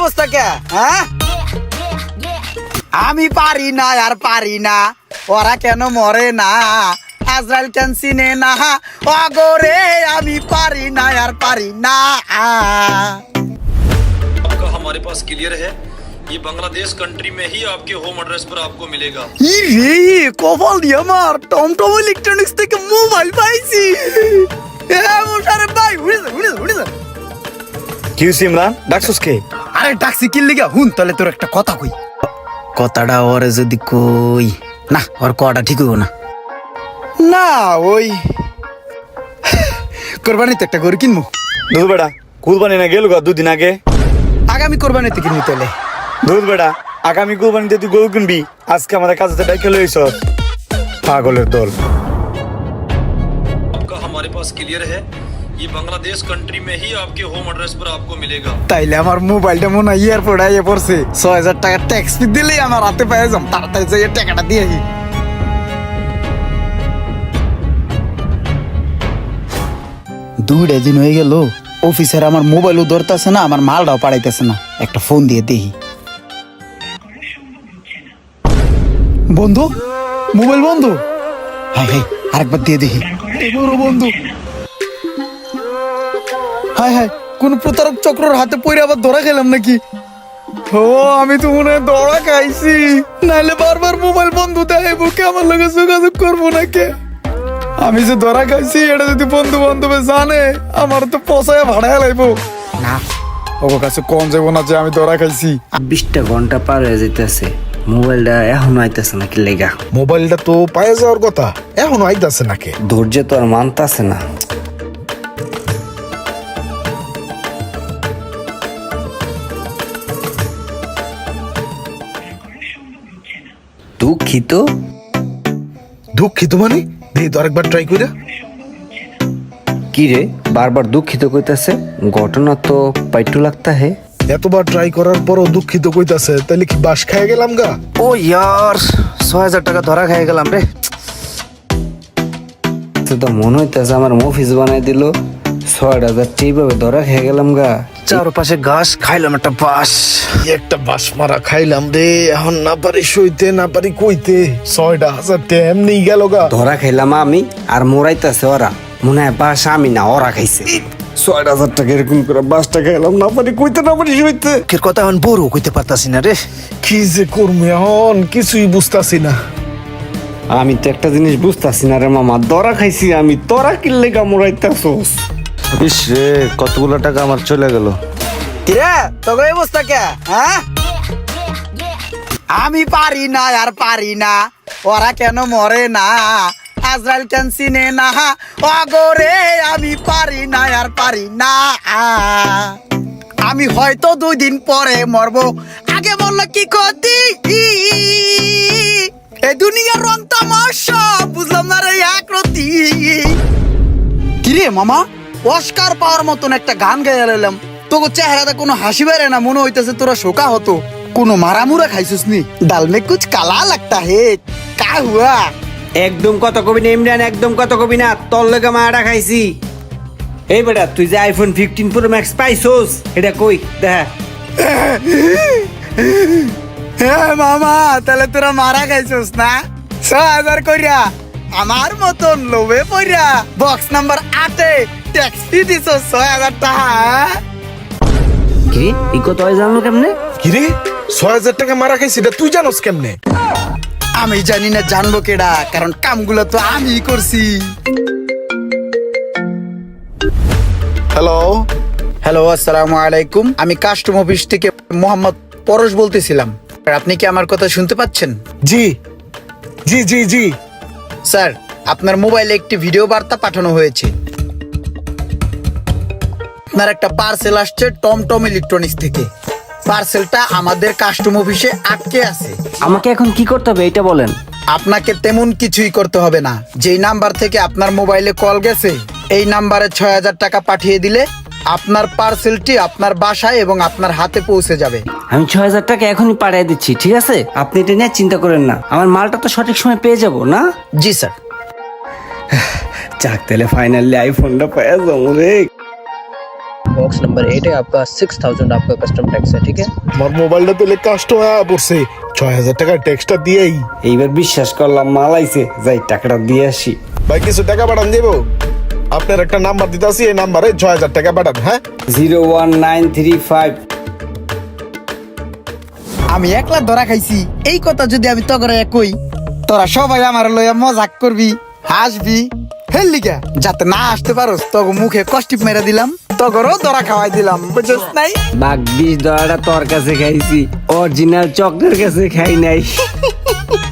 অবস্থা কে? হ্যাঁ, আমি পারি না আর পারি না, ওরা কেন মরে না, আজরাইল কেন চিনে না, অগরে আমি পারি না আর পারি না। आपका हमारे पास क्लियर है, ये बांग्लादेश कंट्री में ही आपके होम एड्रेस पर आपको मिलेगा। ইরে কপাল দিয়ে আমার টমটম ইলেকট্রনিক্স থেকে মোবাইল পাইছি। মোশারফ ভাই উড়ে যা। কি হইছে ইমরান, ডাকছস কে? আরে ডাকছি কি লিগা, হুন তাহলে তোর একটা কথা কই। কথাটা ওরে যদি কই না, ওর কথা ঠিক হইব না। না ওই কোরবানিতে একটা গরু কিনবো। দুধ বেটা, কুরবানি না গেল দুদিন আগে। আগামী কোরবানিতে কিনবি তাহলে। দুধ বেটা, আগামী কুরবানিতে তুই গরু কিনবি, আজকে আমাদের কাছে ডাইকে লইছস। পাগলের দল। आपका हमारे पास क्लियर है, ये बांग्लादेश कंट्री में ही आपके होम एड्रेस पर आपको मिलेगा। তাইলে আমার মোবাইলটা মনে হয় এয়ারপোর্ট আইয়ে পড়ছে, ৬,০০০ টাকা ট্যাক্স ফি দিলেই আমার হাতে পেয়ে যাম। তাড়াতাড়ি যাই টাকাটা দিয়ে আসি। দুইটা দিন হয়ে গেল, অফিসার আমার মোবাইলও ধরতেছে না, আমার মালটাও পাঠাইতেছে না। একটা ফোন দিয়ে দেখি। বন্ধু, মোবাইল বন্ধু। হাই হাই, আরেকবার দিয়ে দেখি। বড় বন্ধু, হাই হাই, কোন প্রতারক চক্রের হাতে পড়ে আবার ধরা খেলাম নাকি? ও আমি তো মনে হয় ধরা খাইছি, নাহলে বারবার মোবাইল বন্ধু দেয় বুকে আমার লগে যোগাযোগ করবো নাকি? আমি যে ধরা খাইছি এটা যদি বন্ধু বান্ধবে জানে আমার তো পচায় ভাড়ায় লাগবো না। ওর কাছে কম যাবো না যে আমি ধরা খাইছি। 20টা ঘন্টা পার হয়ে যেতেছে, মোবাইলটা এখনো আইতেছে নাকি লেগা? মোবাইলটা তো পায়ে যাওয়ার কথা, এখনো আইতাছে নাকি? ধৈর্য তো আর মানতাছে না। দুঃখিত। দুঃখিত মানে দেখি তো আরেকবার ট্রাই কইরা। কি রে বারবার দুঃখিত কইতাছে? ঘটনা তো পাইটু লাগতা হে। এতবার ট্রাই করার পরও দুঃখিত কইতাছে, তাহলে কি বাস খায় গেলাম গা? ও ইয়ার, ৬,০০০ টাকা ধরা খাই গেলাম রে। তো মনে হইতেছে আমার মফিস বানাই দিল, ৬,০০০ এইভাবে ধরা খেয়ে গেলাম গা। চারপাশে ঘাস খাইলাম, একটা বাস। একটা বাস মারা খাইলাম রে, এখন না পারি সইতে না পারি কইতে। ৬,০০০ টাকা এমনি গেল গা। ধরা খাইলাম আমি আর মোরাইতেছে ওরা। মনে হয় বাস আমি না ওরা খাইছে। ৬,০০০ টাকা এরকম করে বাসটা খাইলাম, না পারি কইতে না পারি সইতে। এর কথা এখন বড় কইতে পারতাছি না রে। কি যে করবো এখন কিছুই বুঝতাছি না। আমি তো একটা জিনিস বুঝতাছি না রে মামা, ধরা খাইছি আমি, তোরা কিনলে গা মোরাইতেছস। ইস রে, কতগুলো টাকা আমার চলে গেল। কিরে তোর এই অবস্থা কে? হ্যাঁ, আমি পারি না আর পারি না, ওরা কেন মরে না, আজরাইল কেন চিনে না, অগরে আমি পারি না আর পারি না। আমি হয়তো 2 দিন পরে মরবো, আগে বললো কি ক্ষতি, এই দুনিয়ার রং তামাশা বুঝলাম না রে একরতি। কিরে মামা, অস্কার পাওয়ার মতন একটা গান গাইয়া লাইলাম, তোকে চেহারাতে কোনো হাসি বেড়ে না, মনে হইতেছে তোরা শোকা হতো। কোনো মারামুরা খাইছিস নি? ডাল মে কুছ কালা লাগতা হে, কা হুয়া? একদম কথা কবি না ইমরান, একদম কথা কবি না, তোর লেগে মারা খাইছি। এই বেটা তুই যে আইফোন 15 প্রো ম্যাক্স পাইছস, এটা কই দেখা। হ্যাঁ মামা, তাহলে তোরা মারা খাইছিস না? ৬,০০০ কইরা আমার মতন লোভে পড়া বক্স নাম্বার 8-এ ট্যাক্সি দিছ ৬,০০০ টাকা। কি এই কথা জানো কেমনে? কিরে ৬,০০০ টাকা মারা খাইছি, এটা তুই জানোস কেমনে? আমি জানি না, জানবো কেডা, কারণ কামগুলো তো আমি করছি। হ্যালো হ্যালো, আসসালামু আলাইকুম। আমি কাস্টম অফিস থেকে মোহাম্মদ পরশ বলতেছিলাম। আপনি কি আমার কথা শুনতে পাচ্ছেন? জি জি জি জি। স্যার, আপনার মোবাইলে একটি ভিডিও বার্তা পাঠানো হয়েছে। আপনার একটা পার্সেল আসছে টমটম ইলেকট্রনিক্স থেকে। পার্সেলটা আমাদের কাস্টম অফিসে আটকে আছে। আমাকে এখন কি করতে হবে এটা বলেন। আপনাকে তেমন কিছুই করতে হবে না। যেই নাম্বার থেকে আপনার মোবাইলে কল গেছে, এই নাম্বারে ৬,০০০ টাকা পাঠিয়ে দিলে আপনার পার্সেলটি আপনার বাসায় এবং আপনার হাতে পৌঁছে যাবে। আমি ৬,০০০ টাকা এখনই পাঠিয়ে দিচ্ছি, ঠিক আছে? আপনি এটা নিয়ে চিন্তা করেন না, আমার মালটা তো সঠিক সময় পেয়ে যাব না? জি স্যার। যাক, তাহলে ফাইনালি আইফোনটা পেয়ে যাবো রে। बॉक्स नंबर 8 है आपका 6000 आपका कस्टम टैक्स है ठीक है। আমার মোবাইলটা তেলে কাস্টমার আয়া পড়ছে 6000 টাকা ট্যাক্সটা দিয়েই। এইবার বিশ্বাস করলাম মালাইছে, যাই টাকাটা দিয়ে আসি। ভাই কিছু টাকা পাঠান দেবো? আপনার একটা নাম্বার দিতেছি, এই নাম্বারে 6000 টাকা পাঠান। হ্যাঁ 01935। আমি একলা ধরা খাইছি, এই কথা যদি আমি তগরে কই, তোরা সবাই আমার লইয়া মজাক করবি, হাসবি। হেল লিগা যাতে না আসতে পারোস, তগ মুখে কষ্টিপ মেরে দিলাম, তগরও ধরা খাওয়াই দিলাম, বুঝছিস নাই? বাঘ 20 ডলারটা তোর কাছে খাইছি, অরিজিনাল চকলের কাছে খাই নাই।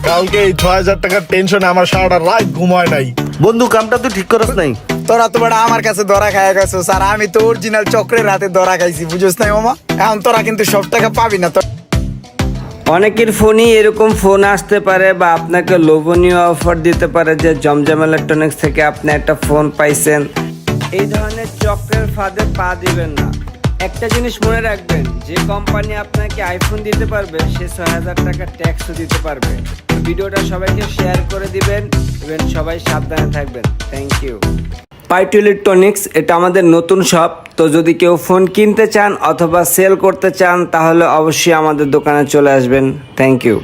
কালকে এই 6000 টাকার টেনশনে আমার সারাটা রাত ঘুম হয় নাই। বন্ধু কামটা তুই ঠিক করস নাই। তোরা তো বড় আমার কাছে ধরা খাইয়া গেছিস, আর আমি তো অরিজিনাল চক্রের হাতে ধরা খাইছি, বুঝছিস নাই মামা? এখন তোরা কিন্তু সব টাকা পাবি না। তো অনেকের ফোনই এরকম ফোন আসতে পারে বা আপনাকে লোভনীয় অফার দিতে পারে যে জমজম ইলেকট্রনিক্স থেকে আপনি একটা ফোন পাইছেন। এই ধরনের চক্রের ফাঁদে পা দিবেন না। একটা জিনিস মনে রাখবেন, যে কোম্পানি আপনাকে আইফোন দিতে পারবে সে 6000 টাকা ট্যাক্সও দিতে পারবে। ভিডিওটা সবাইকে শেয়ার করে দিবেন এবং সবাই সাবধানে থাকবেন। Thank you. পাইটু ইলেকট্রনিক্স এটা আমাদের নতুন শপ। তো যদি কেউ ফোন কিনতে চান অথবা সেল করতে চান তাহলে অবশ্যই আমাদের দোকানে চলে আসবেন। Thank you.